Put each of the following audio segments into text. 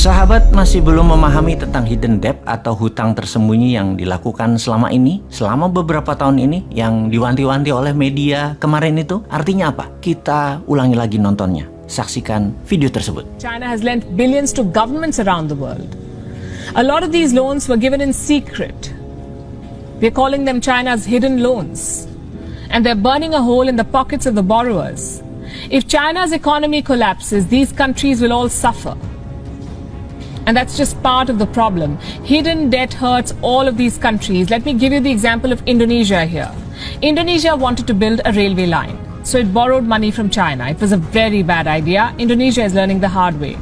Sahabat masih belum memahami tentang hidden debt atau hutang tersembunyi yang dilakukan selama beberapa tahun ini yang diwanti-wanti oleh media kemarin itu? Artinya apa? Kita ulangi lagi nontonnya. Saksikan video tersebut. China has lent billions to governments around the world. A lot of these loans were given in secret. We're calling them China's hidden loans. And they're burning a hole in the pockets of the borrowers. If China's economy collapses, these countries will all suffer. And that's just part of the problem. Hidden debt hurts all of these countries. Let me give you the example of Indonesia here. Indonesia wanted to build a railway line, so it borrowed money from China. It was a very bad idea. Indonesia is learning the hard way.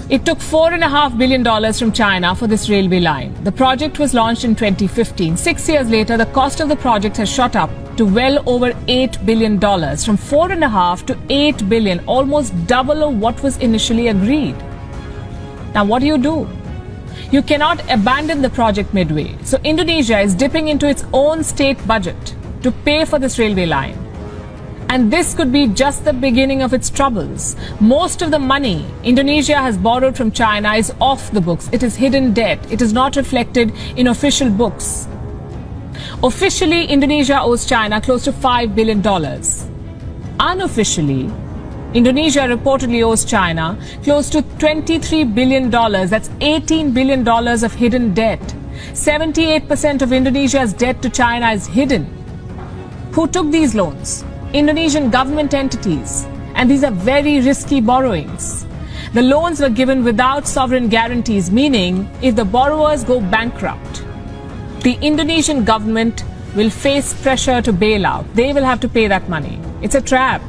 It took $4.5 billion from China for this railway line. The project was launched in 2015. 6 years later, the cost of the project has shot up to well over $8 billion, from $4.5 to $8 billion, almost double of what was initially agreed. Now, what do? You cannot abandon the project midway. So Indonesia is dipping into its own state budget to pay for this railway line. And this could be just the beginning of its troubles. Most of the money Indonesia has borrowed from China is off the books. It is hidden debt. It is not reflected in official books. Officially, Indonesia owes China close to $5 billion. Unofficially, Indonesia reportedly owes China close to $23 billion. That's $18 billion of hidden debt. 78% of Indonesia's debt to China is hidden. Who took these loans? Indonesian government entities. And these are very risky borrowings. The loans were given without sovereign guarantees, meaning if the borrowers go bankrupt, the Indonesian government will face pressure to bail out. They will have to pay that money. It's a trap.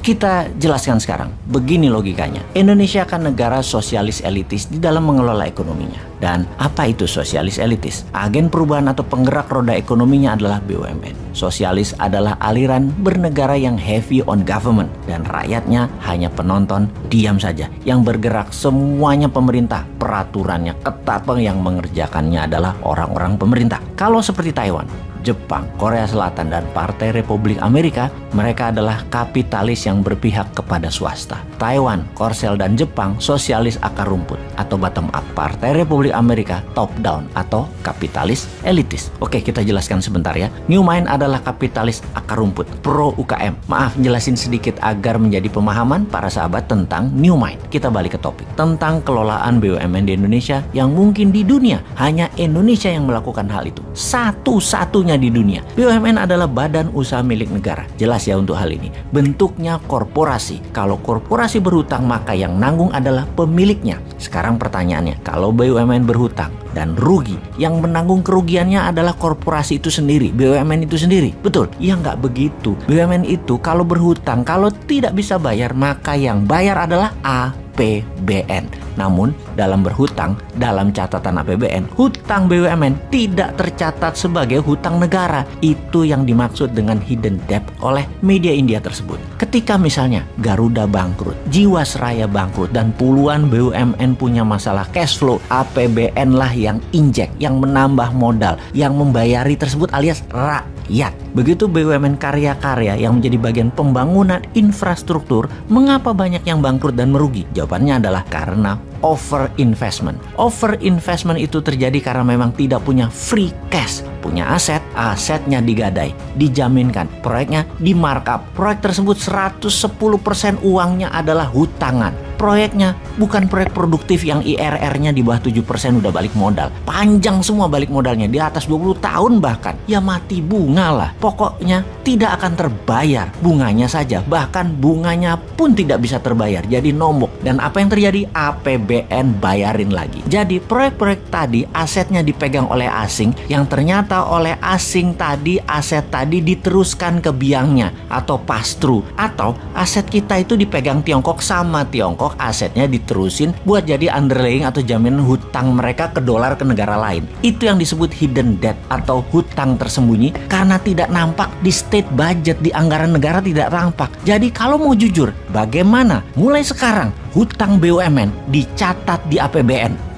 Kita jelaskan sekarang, begini logikanya. Indonesia kan negara sosialis elitis di dalam mengelola ekonominya. Dan apa itu sosialis elitis? Agen perubahan atau penggerak roda ekonominya adalah BUMN. Sosialis adalah aliran bernegara yang heavy on government. Dan rakyatnya hanya penonton, diam saja. Yang bergerak semuanya pemerintah. Peraturannya ketat, yang mengerjakannya adalah orang-orang pemerintah. Kalau seperti Taiwan, Jepang, Korea Selatan, dan Partai Republik Amerika, mereka adalah kapitalis yang berpihak kepada swasta. Taiwan, Korsel, dan Jepang sosialis akar rumput atau bottom up. Partai Republik Amerika top down atau kapitalis elitis. Oke, kita jelaskan sebentar ya. New Mind adalah kapitalis akar rumput, pro UKM. Maaf, jelasin sedikit agar menjadi pemahaman para sahabat tentang New Mind. Kita balik ke topik tentang kelolaan BUMN di Indonesia yang mungkin di dunia hanya Indonesia yang melakukan hal itu. Satu-satunya di dunia. BUMN adalah badan usaha milik negara. Jelas ya untuk hal ini. Bentuknya korporasi. Kalau korporasi berhutang, maka yang nanggung adalah pemiliknya. Sekarang pertanyaannya, kalau BUMN berhutang dan rugi, yang menanggung kerugiannya adalah korporasi itu sendiri, BUMN itu sendiri. Betul? Ya nggak begitu. BUMN itu kalau berhutang, kalau tidak bisa bayar, maka yang bayar adalah APBN. Namun dalam berhutang, dalam catatan APBN, hutang BUMN tidak tercatat sebagai hutang negara. Itu yang dimaksud dengan hidden debt oleh media India tersebut. Ketika misalnya Garuda bangkrut, Jiwasraya bangkrut, dan puluhan BUMN punya masalah cash flow, APBN lah yang injek, yang menambah modal, yang membayari tersebut alias rakyat. Begitu BUMN karya-karya yang menjadi bagian pembangunan infrastruktur, mengapa banyak yang bangkrut dan merugi? Jawabannya adalah karena over investment. Over investment itu terjadi karena memang tidak punya free cash. Punya aset, asetnya digadai, dijaminkan, proyeknya di markup. Proyek tersebut 110% uangnya adalah hutangan. Proyeknya bukan proyek produktif yang IRR-nya di bawah 7% udah balik modal. Panjang semua balik modalnya, di atas 20 tahun bahkan. Ya mati bunga lah. Pokoknya tidak akan terbayar bunganya saja. Bahkan bunganya pun tidak bisa terbayar. Jadi nombok. Dan apa yang terjadi? APBN bayarin lagi. Jadi proyek-proyek tadi asetnya dipegang oleh asing, yang ternyata oleh asing tadi aset tadi diteruskan ke biangnya atau pass-through. Atau aset kita itu dipegang Tiongkok, sama Tiongkok asetnya diterusin buat jadi underlying atau jaminan hutang mereka ke dolar ke negara lain. Itu yang disebut hidden debt atau hutang tersembunyi karena tidak nampak di state budget, di anggaran negara tidak nampak. Jadi kalau mau jujur, bagaimana mulai sekarang hutang BUMN dicatat di APBN?